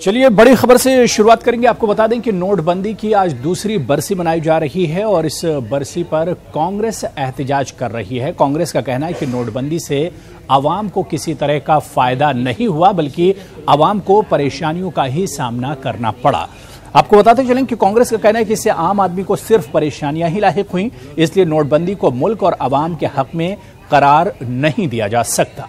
चलिए बड़ी खबर से शुरुआत करेंगे। आपको बता दें कि नोटबंदी की आज दूसरी बरसी मनाई जा रही है और इस बरसी पर कांग्रेस एहतजाज कर रही है। कांग्रेस का कहना है कि नोटबंदी से आवाम को किसी तरह का फायदा नहीं हुआ, बल्कि आवाम को परेशानियों का ही सामना करना पड़ा। आपको बताते चलें कि कांग्रेस का कहना है कि इससे आम आदमी को सिर्फ परेशानियां ही लाहिक हुई, इसलिए नोटबंदी को मुल्क और आवाम के हक में करार नहीं दिया जा सकता।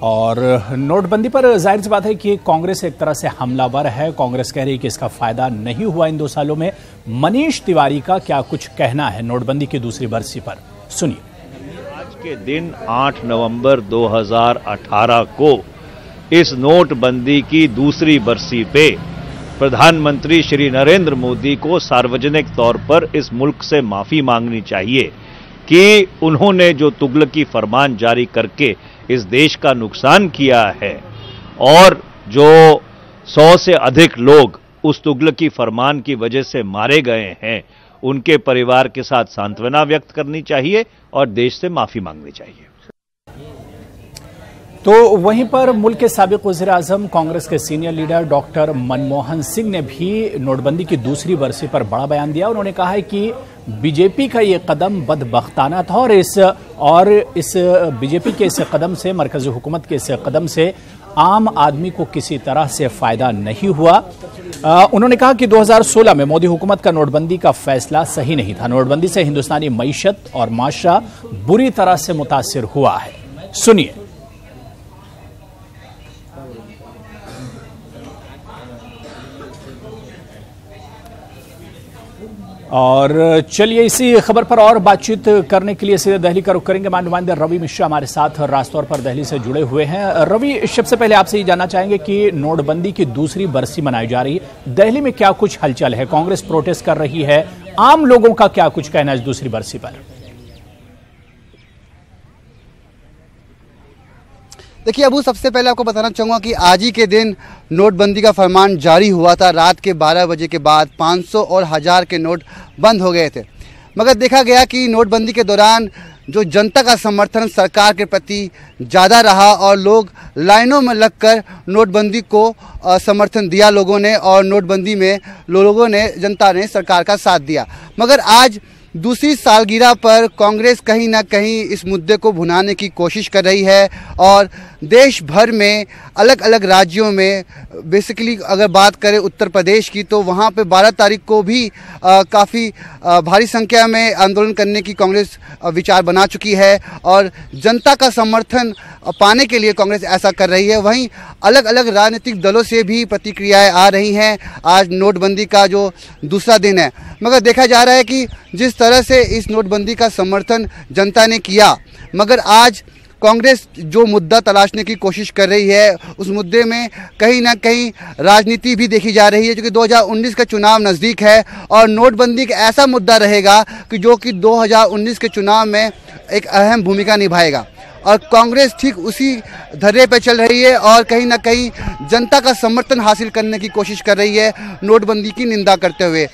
और नोटबंदी पर जाहिर सी बात है कि कांग्रेस एक तरह से हमलावर है। कांग्रेस कह रही है कि इसका फायदा नहीं हुआ इन 2 सालों में। मनीष तिवारी का क्या कुछ कहना है नोटबंदी की दूसरी बरसी पर, सुनिए। आज के दिन 8 नवंबर 2018 को इस नोटबंदी की दूसरी बरसी पे प्रधानमंत्री श्री नरेंद्र मोदी को सार्वजनिक तौर पर इस मुल्क से माफी मांगनी चाहिए कि उन्होंने जो तुगलकी फरमान जारी करके इस देश का नुकसान किया है और जो 100 से अधिक लोग उस तुगलकी फरमान की वजह से मारे गए हैं, उनके परिवार के साथ सांत्वना व्यक्त करनी चाहिए और देश से माफी मांगनी चाहिए। तो वहीं पर मुल्क के साबिक वज़ीर-ए-आज़म कांग्रेस के senior leader doctor Manmohan Singh ने भी नोटबंदी की दूसरी बरसी पर बड़ा बयान दिया। उन्होंने कहा है कि बीजेपी का ये कदम बदबख्ताना था और इस बीजेपी के इस कदम से, मरकजी हुकूमत के इस कदम से आम आदमी को किसी तरह से फायदा नहीं हुआ। उन्होंने कहा कि 2016 में मोदी हुकूमत का नोटबंदी का फैसला सही नहीं था। नोटबंदी से हिंदुस्तानी मईशत और माशरा बुरी तरह से मुतासिर हुआ है। सुनिए। और चलिए इसी खबर पर और बातचीत करने के लिए सीधे दिल्ली का रुख करेंगे। नुमाइंदे रवि मिश्रा हमारे साथ रास्तौर पर दिल्ली से जुड़े हुए हैं। रवि, सबसे पहले आपसे ये जानना चाहेंगे कि नोटबंदी की दूसरी बरसी मनाई जा रही है, दिल्ली में क्या कुछ हलचल है? कांग्रेस प्रोटेस्ट कर रही है, आम लोगों का क्या कुछ कहना है इस दूसरी बरसी पर? देखिए अबू, सबसे पहले आपको बताना चाहूँगा कि आज ही के दिन नोटबंदी का फरमान जारी हुआ था। रात के 12 बजे के बाद 500 और 1000 के नोट बंद हो गए थे, मगर देखा गया कि नोटबंदी के दौरान जो जनता का समर्थन सरकार के प्रति ज़्यादा रहा और लोग लाइनों में लगकर नोटबंदी को समर्थन दिया लोगों ने, और नोटबंदी में लोगों ने, जनता ने सरकार का साथ दिया। मगर आज दूसरी सालगिरह पर कांग्रेस कहीं ना कहीं इस मुद्दे को भुनाने की कोशिश कर रही है और देश भर में अलग अलग राज्यों में, बेसिकली अगर बात करें उत्तर प्रदेश की, तो वहाँ पे 12 तारीख को भी काफ़ी भारी संख्या में आंदोलन करने की कांग्रेस विचार बना चुकी है और जनता का समर्थन पाने के लिए कांग्रेस ऐसा कर रही है। वहीं अलग अलग राजनीतिक दलों से भी प्रतिक्रियाएं आ रही हैं आज नोटबंदी का जो दूसरा दिन है। मगर देखा जा रहा है कि जिस तरह से इस नोटबंदी का समर्थन जनता ने किया, मगर आज कांग्रेस जो मुद्दा तलाशने की कोशिश कर रही है, उस मुद्दे में कहीं ना कहीं राजनीति भी देखी जा रही है, क्योंकि 2019 का चुनाव नज़दीक है और नोटबंदी एक ऐसा मुद्दा रहेगा कि जो कि 2019 के चुनाव में एक अहम भूमिका निभाएगा। और कांग्रेस ठीक उसी धर्रे पर चल रही है और कहीं ना कहीं जनता का समर्थन हासिल करने की कोशिश कर रही है, नोटबंदी की निंदा करते हुए।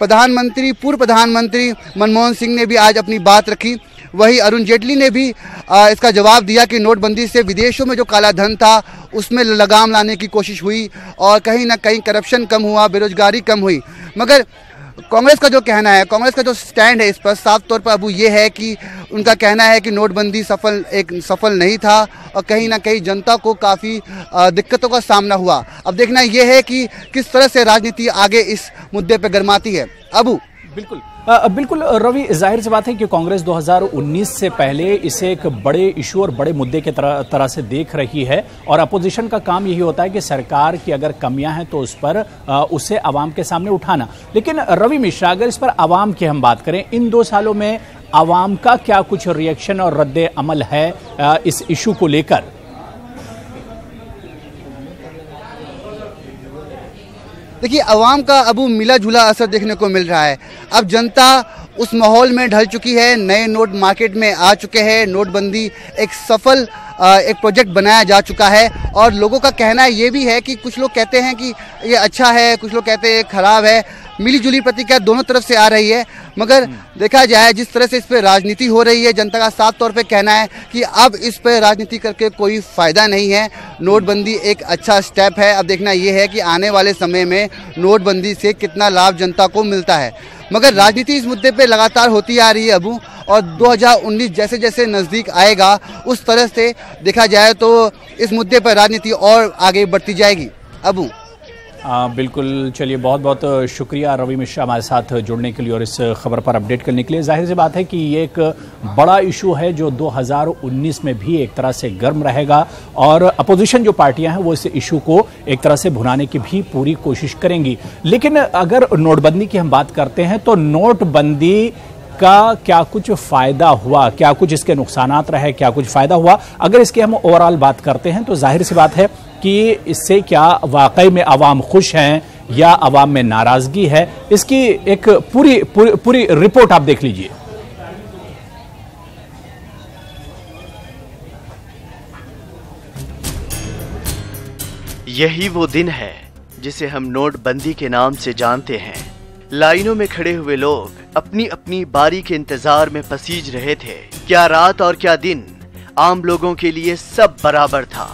पूर्व प्रधानमंत्री मनमोहन सिंह ने भी आज अपनी बात रखी। वही अरुण जेटली ने भी इसका जवाब दिया कि नोटबंदी से विदेशों में जो काला धन था उसमें लगाम लाने की कोशिश हुई और कहीं ना कहीं करप्शन कम हुआ, बेरोजगारी कम हुई। मगर कांग्रेस का जो कहना है, कांग्रेस का जो स्टैंड है इस पर साफ तौर पर अबू ये है कि उनका कहना है कि नोटबंदी सफल नहीं था और कहीं ना कहीं जनता को काफ़ी दिक्कतों का सामना हुआ। अब देखना ये है कि किस तरह से राजनीति आगे इस मुद्दे पर गरमाती है। अबू बिल्कुल रवि, जाहिर सी बात है कि कांग्रेस 2019 से पहले इसे एक बड़े इशू और बड़े मुद्दे के तरह से देख रही है और अपोजिशन का काम यही होता है कि सरकार की अगर कमियां हैं तो उस पर उसे आवाम के सामने उठाना। लेकिन रवि मिश्रा, अगर इस पर आवाम की हम बात करें, इन 2 सालों में आवाम का क्या कुछ रिएक्शन और रद्द अमल है इस इशू को लेकर? देखिए, अवाम का अबू मिला जुला असर देखने को मिल रहा है। अब जनता उस माहौल में ढल चुकी है। नए नोट मार्केट में आ चुके हैं। नोटबंदी एक सफल एक प्रोजेक्ट बनाया जा चुका है और लोगों का कहना ये भी है कि कुछ लोग कहते हैं कि ये अच्छा है, कुछ लोग कहते हैं खराब है। मिली जुली प्रतिक्रिया दोनों तरफ से आ रही है, मगर देखा जाए जिस तरह से इस पर राजनीति हो रही है, जनता का साफ तौर पे कहना है कि अब इस पर राजनीति करके कोई फ़ायदा नहीं है। नोटबंदी एक अच्छा स्टेप है। अब देखना ये है कि आने वाले समय में नोटबंदी से कितना लाभ जनता को मिलता है, मगर राजनीति इस मुद्दे पे लगातार होती आ रही है अबू, और 2019 जैसे जैसे नज़दीक आएगा उस तरह से देखा जाए तो इस मुद्दे पर राजनीति और आगे बढ़ती जाएगी अबू। बिल्कुल, चलिए बहुत बहुत शुक्रिया रवि मिश्रा हमारे साथ जुड़ने के लिए और इस खबर पर अपडेट करने के लिए। जाहिर सी बात है कि ये एक बड़ा इशू है जो 2019 में भी एक तरह से गर्म रहेगा और अपोजिशन जो पार्टियां हैं वो इस इशू को एक तरह से भुनाने की भी पूरी कोशिश करेंगी। लेकिन अगर नोटबंदी की हम बात करते हैं तो नोटबंदी का क्या कुछ फ़ायदा हुआ, क्या कुछ इसके नुकसानात रहे, क्या कुछ फ़ायदा हुआ, अगर इसकी हम ओवरऑल बात करते हैं तो जाहिर सी बात है कि इससे क्या वाकई में अवाम खुश हैं या अवाम में नाराज़गी है, इसकी एक पूरी रिपोर्ट आप देख लीजिए। यही वो दिन है जिसे हम नोटबंदी के नाम से जानते हैं। लाइनों में खड़े हुए लोग अपनी अपनी बारी के इंतजार में पसीज रहे थे। क्या रात और क्या दिन, आम लोगों के लिए सब बराबर था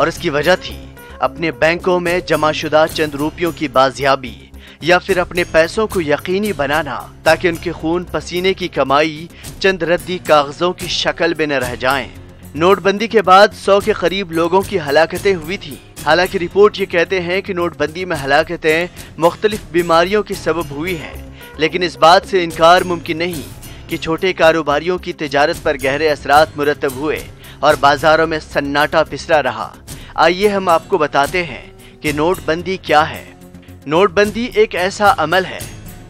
और इसकी वजह थी अपने बैंकों में जमाशुदा चंद रुपयों की बाजियाबी या फिर अपने पैसों को यकीनी बनाना ताकि उनके खून पसीने की कमाई चंद रद्दी कागजों की शक्ल में न रह जाएं। नोटबंदी के बाद 100 के करीब लोगों की हलाकतें हुई थी। हालांकि रिपोर्ट ये कहते हैं कि नोटबंदी में हलाकतें मुख्तलिफ बीमारियों की सबब हुई हैं, लेकिन इस बात से इनकार मुमकिन नहीं कि छोटे कारोबारियों की तिजारत पर गहरे असरात मुरतब हुए और बाजारों में सन्नाटा पिसरा रहा। आइए हम आपको बताते हैं कि नोटबंदी क्या है। नोटबंदी एक ऐसा अमल है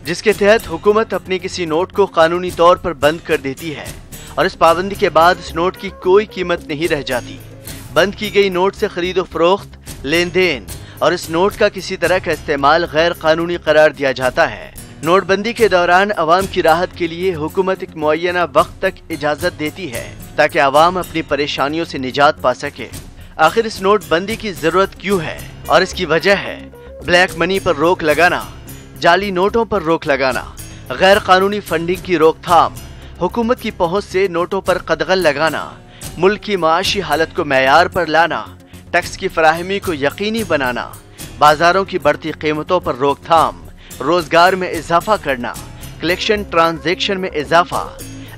जिसके तहत हुकूमत अपने किसी नोट को कानूनी तौर पर बंद कर देती है और इस पाबंदी के बाद इस नोट की कोई कीमत नहीं रह जाती। बंद की गई नोट से खरीदो फरोख्त, लेन देन और इस नोट का किसी तरह का इस्तेमाल गैर कानूनी करार दिया जाता है। नोटबंदी के दौरान अवाम की राहत के लिए हुकूमत एक मुअय्यना वक्त तक इजाजत देती है ताकि अवाम अपनी परेशानियों से निजात पा सके। आखिर इस नोटबंदी की जरूरत क्यों है? और इसकी वजह है ब्लैक मनी पर रोक लगाना, जाली नोटों पर रोक लगाना, गैर कानूनी फंडिंग की रोकथाम, हुकूमत की पहुंच से नोटों पर कदगन लगाना, मुल्क की माशी हालत को मैयार पर लाना, टैक्स की फराहमी को यकीनी बनाना, बाजारों की बढ़ती कीमतों पर रोकथाम, रोजगार में इजाफा करना, कलेक्शन ट्रांजैक्शन में इजाफा।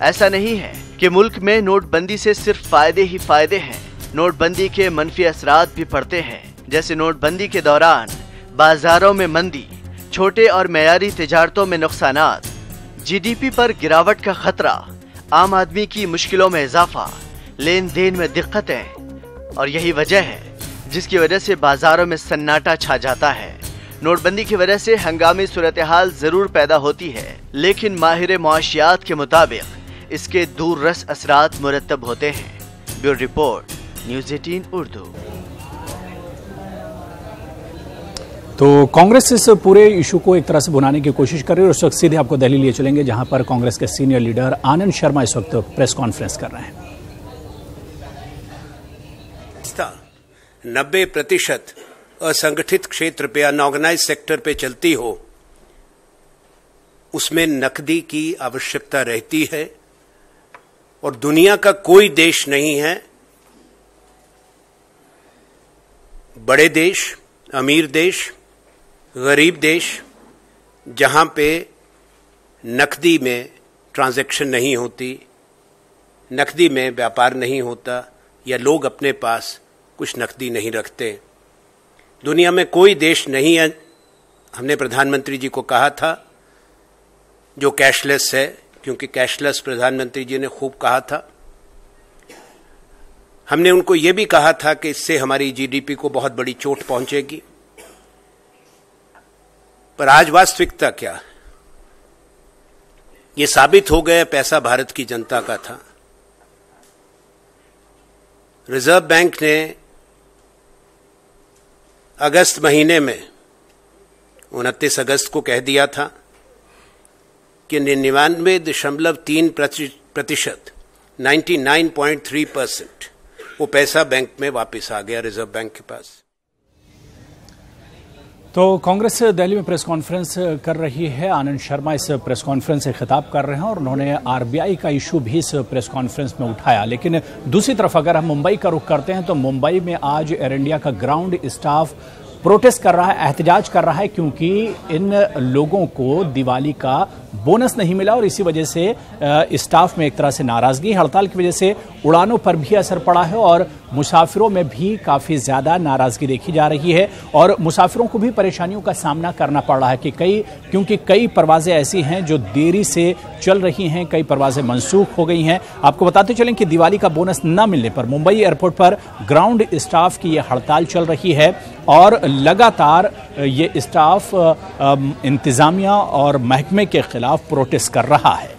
ऐसा नहीं है कि मुल्क में नोटबंदी से सिर्फ फायदे ही फायदे हैं, नोटबंदी के मनफी असरात भी पड़ते हैं। जैसे नोटबंदी के दौरान बाजारों में मंदी, छोटे और मयारी तिजारतों में नुकसानात, जीडीपी पर गिरावट का खतरा, आम आदमी की मुश्किलों में इजाफा, लेन देन में दिक्कतें। और यही वजह है जिसकी वजह से बाजारों में सन्नाटा छा जाता है। नोटबंदी की वजह से हंगामी सूरत हाल जरूर पैदा होती है, लेकिन माहिर मुआशियात के मुताबिक इसके दूररस असरात मुरतब होते हैं। Bureau report, news 18 Urdu. तो कांग्रेस इस पूरे इशू को एक तरह से भुनाने की कोशिश कर रही है और उस वक्त सीधे आपको दिल्ली लिए चलेंगे जहां पर कांग्रेस के सीनियर लीडर आनंद शर्मा इस वक्त प्रेस कॉन्फ्रेंस कर रहे हैं। 90% असंगठित क्षेत्र पे, अनऑर्गेनाइज सेक्टर पे चलती हो, उसमें नकदी की आवश्यकता रहती है और दुनिया का कोई देश नहीं है, बड़े देश, अमीर देश, गरीब देश, जहां पे नकदी में ट्रांजैक्शन नहीं होती, नकदी में व्यापार नहीं होता या लोग अपने पास कुछ नकदी नहीं रखते। दुनिया में कोई देश नहीं है, हमने प्रधानमंत्री जी को कहा था, जो कैशलेस है, क्योंकि कैशलेस प्रधानमंत्री जी ने खूब कहा था। हमने उनको ये भी कहा था कि इससे हमारी जीडीपी को बहुत बड़ी चोट पहुंचेगी। पर आज वास्तविकता क्या है? ये साबित हो गया पैसा भारत की जनता का था। रिजर्व बैंक ने अगस्त महीने में 29 अगस्त को कह दिया था कि 99.3%, 99.3% वो पैसा बैंक में वापस आ गया, रिजर्व बैंक के पास। तो कांग्रेस दिल्ली में प्रेस कॉन्फ्रेंस कर रही है। आनंद शर्मा इस प्रेस कॉन्फ्रेंस से खिताब कर रहे हैं और उन्होंने आरबीआई का इशू भी इस प्रेस कॉन्फ्रेंस में उठाया। लेकिन दूसरी तरफ अगर हम मुंबई का रुख करते हैं तो मुंबई में आज एयर इंडिया का ग्राउंड स्टाफ प्रोटेस्ट कर रहा है, एहतजाज कर रहा है, क्योंकि इन लोगों को दिवाली का बोनस नहीं मिला और इसी वजह से स्टाफ में एक तरह से नाराजगी। हड़ताल की वजह से उड़ानों पर भी असर पड़ा है और मुसाफिरों में भी काफ़ी ज़्यादा नाराज़गी देखी जा रही है और मुसाफिरों को भी परेशानियों का सामना करना पड़ रहा है क्योंकि कई परवाज़ें ऐसी हैं जो देरी से चल रही हैं, कई परवाज़ें मनसूख हो गई हैं। आपको बताते चलें कि दिवाली का बोनस न मिलने पर मुंबई एयरपोर्ट पर ग्राउंड स्टाफ की ये हड़ताल चल रही है और लगातार ये स्टाफ इंतज़ामिया और महकमे के खिलाफ प्रोटेस्ट कर रहा है।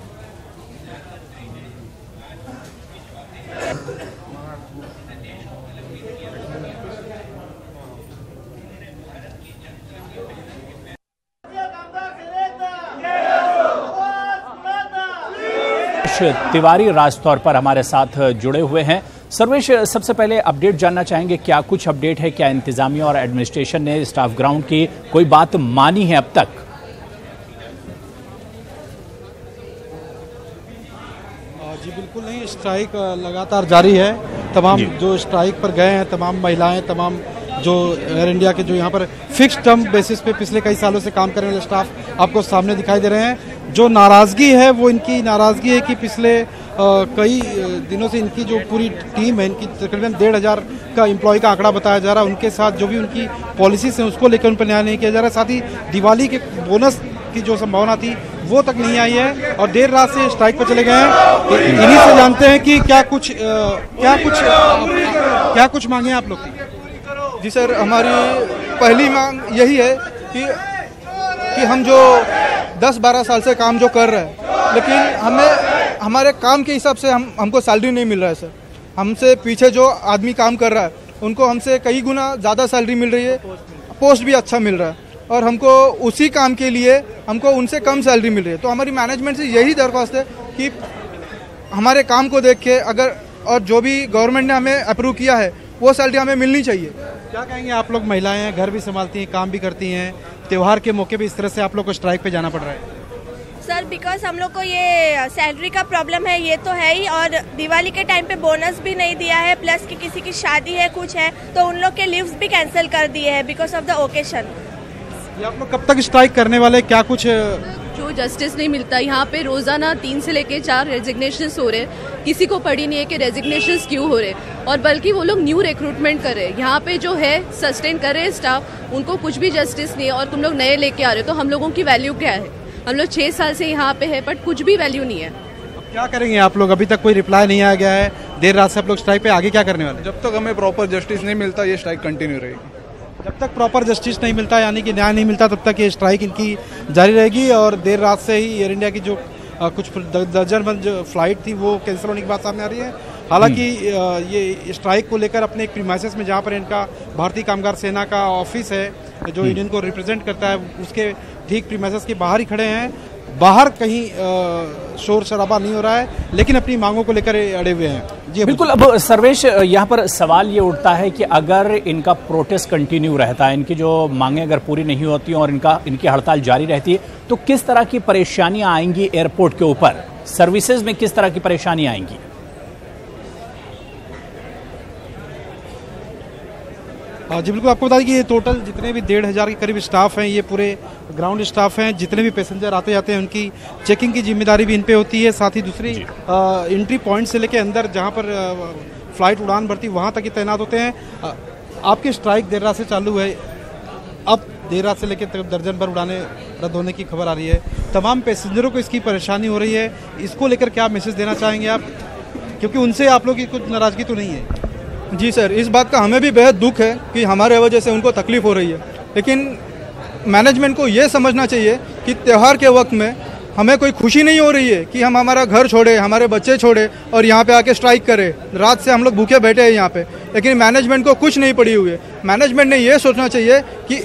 तिवारी राज तौर पर हमारे साथ जुड़े हुए हैं। सर्वेश, सबसे पहले अपडेट जानना चाहेंगे, क्या कुछ अपडेट है? क्या इंतजामिया और एडमिनिस्ट्रेशन ने स्टाफ ग्राउंड की कोई बात मानी है अब तक? जी बिल्कुल नहीं, स्ट्राइक लगातार जारी है। तमाम जो स्ट्राइक पर गए हैं, तमाम महिलाएं, तमाम जो एयर इंडिया के जो यहाँ पर फिक्स टर्म बेसिस पे पिछले कई सालों से काम करने वाले स्टाफ आपको सामने दिखाई दे रहे हैं। जो नाराज़गी है वो इनकी नाराज़गी है कि पिछले कई दिनों से इनकी जो पूरी टीम है, इनकी तकरीबन 1,500 का एम्प्लॉय का आंकड़ा बताया जा रहा है। उनके साथ जो भी उनकी पॉलिसीज हैं उसको लेकर उन पर न्याय नहीं किया जा रहा है। साथ ही दिवाली के बोनस की जो संभावना थी वो तक नहीं आई है और देर रात से स्ट्राइक पर चले गए हैं। इन्हीं से जानते हैं कि क्या कुछ मांगे आप लोग की? जी सर, हमारी पहली मांग यही है कि हम जो 10-12 साल से काम जो कर रहे हैं, लेकिन हमें हमारे काम के हिसाब से हमको सैलरी नहीं मिल रहा है सर। हमसे पीछे जो आदमी काम कर रहा है उनको हमसे कई गुना ज़्यादा सैलरी मिल रही है, पोस्ट भी अच्छा मिल रहा है और हमको उसी काम के लिए हमको उनसे कम सैलरी मिल रही है। तो हमारी मैनेजमेंट से यही दरख्वास्त है कि हमारे काम को देख के और जो भी गवर्नमेंट ने हमें अप्रूव किया है वो सैलरी हमें मिलनी चाहिए। क्या कहेंगे आप लोग? महिलाएं हैं, घर भी संभालती हैं, काम भी करती हैं, त्योहार के मौके पे इस तरह से आप लोग को स्ट्राइक पे जाना पड़ रहा है? सर बिकॉज हम लोग को ये सैलरी का प्रॉब्लम है, ये तो है ही, और दिवाली के टाइम पे बोनस भी नहीं दिया है, प्लस कि किसी की शादी है, कुछ है, तो उन लोग के लीव्स भी कैंसिल कर दिए हैं बिकॉज ऑफ द ओकेशन। ये आप लोग कब तक स्ट्राइक करने वाले? क्या कुछ जो जस्टिस नहीं मिलता, यहाँ पे रोजाना 3 से लेके 4 रेजिग्नेशंस हो रहे, किसी को पड़ी नहीं है कि रेजिग्नेशंस क्यों हो रहे, और बल्कि वो लोग न्यू रिक्रूटमेंट कर रहे हैं। यहाँ पे जो है सस्टेन कर रहे हैं स्टाफ, उनको कुछ भी जस्टिस नहीं है और तुम लोग नए लेके आ रहे हो, तो हम लोगों की वैल्यू क्या है? हम लोग 6 साल से यहाँ पे है बट कुछ भी वैल्यू नहीं है। अब क्या करेंगे आप लोग? अभी तक कोई रिप्लाई नहीं आ गया है, देर रात से आप लोग स्ट्राइक पे, आगे क्या करने वाले? जब तक हमें प्रॉपर जस्टिस नहीं मिलता ये स्ट्राइक कंटिन्यू रहेगी। जब तक प्रॉपर जस्टिस नहीं मिलता, यानी कि न्याय नहीं मिलता, तब तक ये स्ट्राइक इनकी जारी रहेगी। और देर रात से ही एयर इंडिया की जो कुछ दर्जन जो फ्लाइट थी वो कैंसिल होने की बात सामने आ रही है। हालांकि ये स्ट्राइक को लेकर अपने एक प्रीमाइसेस में, जहाँ पर इनका भारतीय कामगार सेना का ऑफिस है जो इंडियन को रिप्रेजेंट करता है, उसके ठीक प्रीमाइसेस के बाहर ही खड़े हैं। बाहर कहीं शोर शराबा नहीं हो रहा है, लेकिन अपनी मांगों को लेकर अड़े हुए हैं। जी बिल्कुल। अब सर्वेश, यहाँ पर सवाल ये उठता है कि अगर इनका प्रोटेस्ट कंटिन्यू रहता है, इनकी जो मांगे अगर पूरी नहीं होती और इनकी हड़ताल जारी रहती है, तो किस तरह की परेशानियां आएंगी एयरपोर्ट के ऊपर? सर्विसेज में किस तरह की परेशानी आएंगी? जी बिल्कुल, आपको बता दें कि ये टोटल जितने भी 1,500 के करीब स्टाफ हैं, ये पूरे ग्राउंड स्टाफ हैं। जितने भी पैसेंजर आते जाते हैं उनकी चेकिंग की जिम्मेदारी भी इन पे होती है। साथ ही दूसरी एंट्री पॉइंट से लेकर अंदर जहाँ पर फ्लाइट उड़ान भरती वहाँ तक ही तैनात होते हैं। आपकी स्ट्राइक देर रात से चालू है, अब देर रात से लेकर दर्जन भर उड़ानें रद्द होने की खबर आ रही है। तमाम पैसेंजरों को इसकी परेशानी हो रही है, इसको लेकर क्या मैसेज देना चाहेंगे आप? क्योंकि उनसे आप लोग की कुछ नाराजगी तो नहीं है? जी सर, इस बात का हमें भी बेहद दुख है कि हमारे वजह से उनको तकलीफ हो रही है, लेकिन मैनेजमेंट को ये समझना चाहिए कि त्यौहार के वक्त में हमें कोई खुशी नहीं हो रही है कि हम हमारा घर छोड़े, हमारे बच्चे छोड़े और यहाँ पे आके स्ट्राइक करें। रात से हम लोग भूखे बैठे हैं यहाँ पे, लेकिन मैनेजमेंट को कुछ नहीं पड़ी हुई है। मैनेजमेंट ने ये सोचना चाहिए कि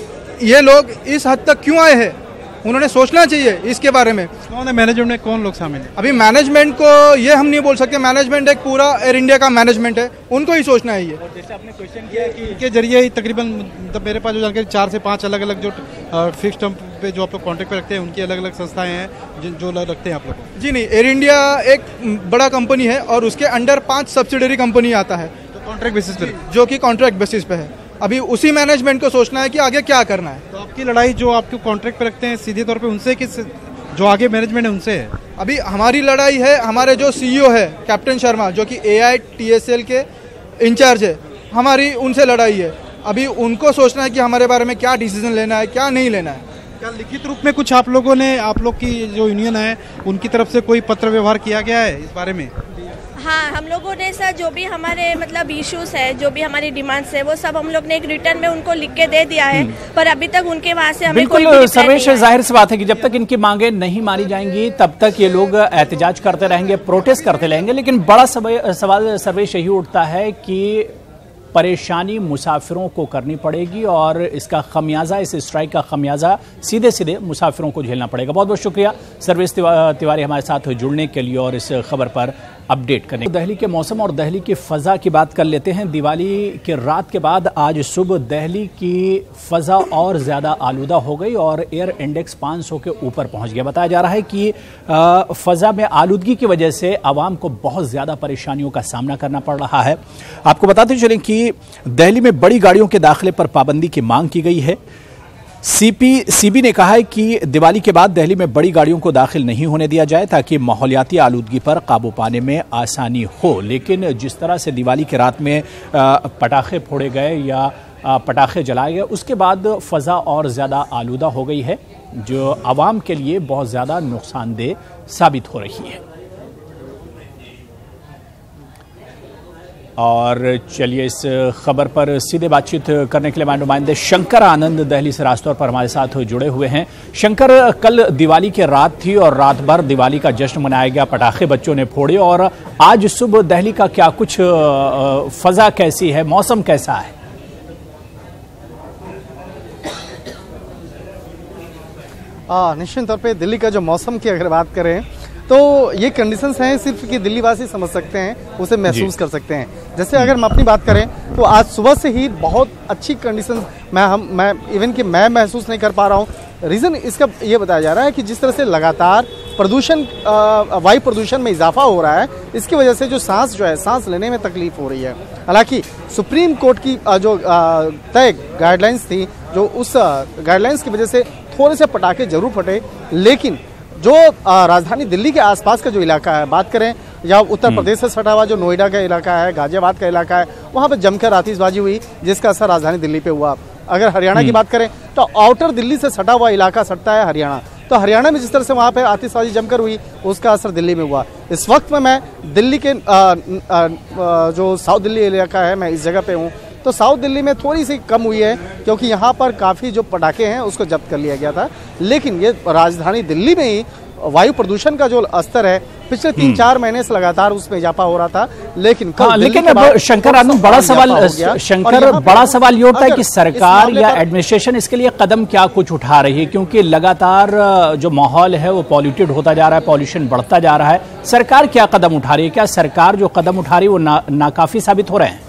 ये लोग इस हद तक क्यों आए हैं, उन्होंने सोचना चाहिए इसके बारे में। कौन है मैनेजमेंट में, कौन लोग शामिल हैं? अभी मैनेजमेंट को ये हम नहीं बोल सकते, मैनेजमेंट एक पूरा एयर इंडिया का मैनेजमेंट है, उनको ही सोचना है ये। और जैसे आपने क्वेश्चन किया कि इनके जरिए ही तकरीबन, मतलब मेरे पास जो जानकारी 4 से 5 अलग अलग जो फिक्स टर्म पे जो आप लोग कॉन्ट्रैक्ट पे रखते हैं, उनकी अलग अलग संस्थाएं हैं जो रखते हैं आप लोग। जी नहीं, एयर इंडिया एक बड़ा कंपनी है और उसके अंडर 5 सब्सिडरी कंपनी आता है कॉन्ट्रैक्ट बेसिस पे, जो कि कॉन्ट्रैक्ट बेसिस पे है। अभी उसी मैनेजमेंट को सोचना है कि आगे क्या करना है। तो आपकी लड़ाई जो आपके कॉन्ट्रैक्ट पे रखते हैं सीधे तौर पे उनसे कि जो आगे मैनेजमेंट है उनसे है? अभी हमारी लड़ाई है हमारे जो सीईओ है कैप्टन शर्मा, जो कि AITSL के इंचार्ज है, हमारी उनसे लड़ाई है। अभी उनको सोचना है कि हमारे बारे में क्या डिसीजन लेना है, क्या नहीं लेना है। क्या लिखित रूप में कुछ आप लोगों ने, आप लोग की जो यूनियन है उनकी तरफ से कोई पत्र व्यवहार किया गया है इस बारे में? हाँ, हम लोगों ने सर जो भी हमारे मतलब इश्यूज है, जो भी हमारी डिमांड्स है, वो सब हम लोग ने एक रिटर्न में उनको लिख के दे दिया है, पर अभी तक उनके वहाँ से हमें कोई बिल्कुल सर्वेश, जाहिर सी बात है कि जब तक इनकी मांगे नहीं मानी जाएंगी तब तक ये लोग एहतजाज करते रहेंगे, प्रोटेस्ट करते रहेंगे। लेकिन बड़ा सवाल सर्वेश यही उठता है कि परेशानी मुसाफिरों को करनी पड़ेगी और इसका खमियाजा, इस स्ट्राइक का खमियाजा सीधे सीधे मुसाफिरों को झेलना पड़ेगा। बहुत बहुत शुक्रिया सर्वेश तिवारी हमारे साथ जुड़ने के लिए और इस खबर पर अपडेट करने। दिल्ली के मौसम और दिल्ली की फ़ज़ा की बात कर लेते हैं। दिवाली के रात के बाद आज सुबह दिल्ली की फ़ज़ा और ज़्यादा आलूदा हो गई और एयर इंडेक्स 500 के ऊपर पहुंच गया। बताया जा रहा है कि फ़ज़ा में आलूदगी की वजह से आवाम को बहुत ज़्यादा परेशानियों का सामना करना पड़ रहा है। आपको बताते चलें कि दिल्ली में बड़ी गाड़ियों के दाखिले पर पाबंदी की मांग की गई है। सीबी ने कहा है कि दिवाली के बाद दिल्ली में बड़ी गाड़ियों को दाखिल नहीं होने दिया जाए ताकि माहौलियाती आलूदगी पर काबू पाने में आसानी हो। लेकिन जिस तरह से दिवाली की रात में पटाखे फोड़े गए या पटाखे जलाए गए, उसके बाद फ़ज़ा और ज़्यादा आलूदा हो गई है, जो आवाम के लिए बहुत ज़्यादा नुकसानदेह साबित हो रही है। और चलिए इस खबर पर सीधे बातचीत करने के लिए हमारे नुमाइंदे शंकर आनंद दिल्ली से रास्तों पर हमारे साथ जुड़े हुए हैं। शंकर, कल दिवाली की रात थी और रात भर दिवाली का जश्न मनाया गया, पटाखे बच्चों ने फोड़े, और आज सुबह दिल्ली का क्या कुछ फ़ज़ा कैसी है, मौसम कैसा है? निश्चित तौर पे दिल्ली का जो मौसम की अगर बात करें तो ये कंडीशंस हैं सिर्फ कि दिल्ली वासी समझ सकते हैं, उसे महसूस कर सकते हैं। जैसे अगर हम अपनी बात करें तो आज सुबह से ही बहुत अच्छी कंडीशंस मैं इवन कि मैं महसूस नहीं कर पा रहा हूँ। रीज़न इसका ये बताया जा रहा है कि जिस तरह से लगातार प्रदूषण, वायु प्रदूषण में इजाफा हो रहा है, इसकी वजह से जो सांस लेने में तकलीफ हो रही है। हालांकि सुप्रीम कोर्ट की जो तय गाइडलाइंस थी, जो उस गाइडलाइंस की वजह से थोड़े से पटाखे जरूर फटे, लेकिन जो राजधानी दिल्ली के आसपास का जो इलाका है, बात करें या उत्तर प्रदेश से सटा हुआ जो नोएडा का इलाका है, गाजियाबाद का इलाका है, वहाँ पे जमकर आतिशबाजी हुई जिसका असर राजधानी दिल्ली पे हुआ। अगर हरियाणा की बात करें तो आउटर दिल्ली से सटा हुआ इलाका सटता है हरियाणा, तो हरियाणा में जिस तरह से वहाँ पे आतिशबाजी जमकर हुई उसका असर दिल्ली में हुआ। इस वक्त में मैं दिल्ली के जो साउथ दिल्ली इलाका है, मैं इस जगह पे हूँ, तो साउथ दिल्ली में थोड़ी सी कम हुई है क्योंकि यहाँ पर काफ़ी जो पटाखे हैं उसको जब्त कर लिया गया था। लेकिन ये राजधानी दिल्ली में ही वायु प्रदूषण का जो स्तर है पिछले 3-4 महीने से लगातार उसमें इजाफा हो रहा था। लेकिन लेकिन शंकर आनंद, बड़ा सवाल ये उठता है कि सरकार या एडमिनिस्ट्रेशन इसके लिए कदम क्या कुछ उठा रही है, क्योंकि लगातार जो माहौल है वो पॉल्यूटेड होता जा रहा है, पॉल्यूशन बढ़ता जा रहा है। सरकार क्या कदम उठा रही है? क्या सरकार जो कदम उठा रही है वो नाकाफी साबित हो रहे हैं?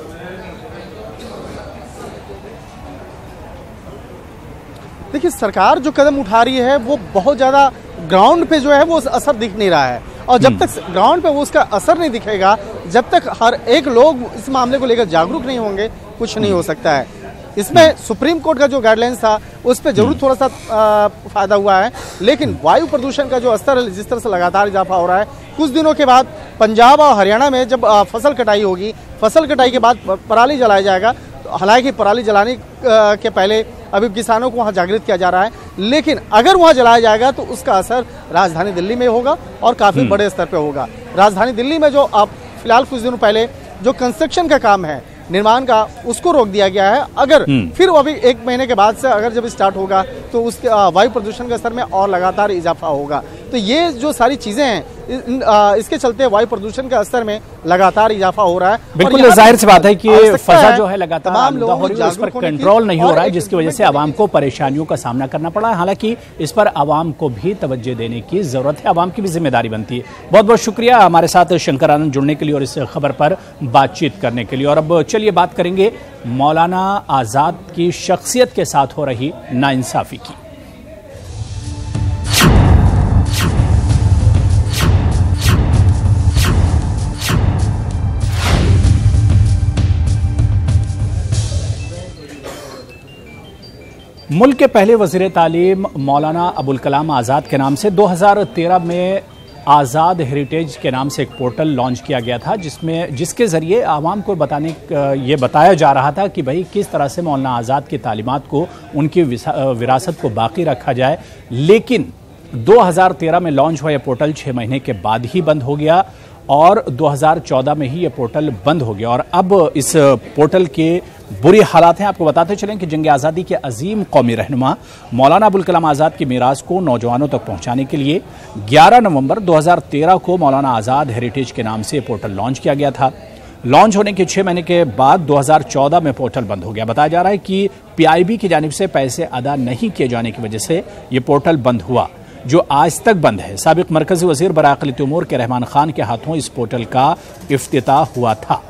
देखिए, सरकार जो कदम उठा रही है वो बहुत ज़्यादा ग्राउंड पे जो है वो असर दिख नहीं रहा है, और जब तक ग्राउंड पे वो उसका असर नहीं दिखेगा, जब तक हर एक लोग इस मामले को लेकर जागरूक नहीं होंगे, कुछ नहीं हो सकता है। इसमें सुप्रीम कोर्ट का जो गाइडलाइंस था उस पर जरूर थोड़ा सा फायदा हुआ है, लेकिन वायु प्रदूषण का जो स्तर है जिस तरह से लगातार इजाफा हो रहा है, कुछ दिनों के बाद पंजाब और हरियाणा में जब फसल कटाई होगी, फसल कटाई के बाद पराली जलाया जाएगा। हालांकि पराली जलाने के पहले अभी किसानों को वहाँ जागृत किया जा रहा है, लेकिन अगर वहाँ जलाया जाएगा तो उसका असर राजधानी दिल्ली में होगा और काफ़ी बड़े स्तर पे होगा। राजधानी दिल्ली में जो अब फिलहाल कुछ दिनों पहले जो कंस्ट्रक्शन का काम है, निर्माण का, उसको रोक दिया गया है। अगर फिर अभी 1 महीने के बाद से अगर जब स्टार्ट होगा तो उसके वायु प्रदूषण के स्तर में और लगातार इजाफा होगा। तो ये जो सारी चीजें हैं इसके चलते वायु प्रदूषण के स्तर में लगातार इजाफा हो रहा है। बिल्कुल जाहिर सी बात है कि फजा जो है लगातार आलूदा हो रही है, उस पर कंट्रोल नहीं हो रहा है, जिसकी वजह से आवाम को परेशानियों का सामना करना पड़ा है। हालांकि इस पर आवाम को भी तवज्जो देने की जरूरत है, आवाम की भी जिम्मेदारी बनती है। बहुत बहुत शुक्रिया हमारे साथ शंकर आनंद जुड़ने के लिए और इस खबर पर बातचीत करने के लिए। और अब चलिए बात करेंगे मौलाना आजाद की शख्सियत के साथ हो रही नाइंसाफी की। मुल्क के पहले वज़ीर तालीम मौलाना अबुल कलाम आज़ाद के नाम से 2013 में आज़ाद हेरिटेज के नाम से एक पोर्टल लॉन्च किया गया था, जिसके ज़रिए आवाम को ये बताया जा रहा था कि भाई किस तरह से मौलाना आज़ाद की तालीमात को, उनकी विरासत को बाकी रखा जाए। लेकिन 2013 में लॉन्च हुआ यह पोर्टल 6 महीने के बाद ही बंद हो गया और 2014 में ही ये पोर्टल बंद हो गया। और अब इस पोर्टल के बुरी हालात हैं। आपको बताते चलें कि जंग आज़ादी के अजीम कौमी रहनुमा मौलाना अबुल कलाम आज़ाद की मीरास को नौजवानों तक पहुंचाने के लिए 11 नवंबर 2013 को मौलाना आज़ाद हेरिटेज के नाम से पोर्टल लॉन्च किया गया था। लॉन्च होने के 6 महीने के बाद 2014 में पोर्टल बंद हो गया। बताया जा रहा है कि PIB की जानिब से पैसे अदा नहीं किए जाने की वजह से ये पोर्टल बंद हुआ, जो आज तक बंद है। साबिक मरकजी वजीर बराए अक़लियती उमूर के रहमान खान के हाथों इस पोर्टल का इफ्तिताह हुआ था।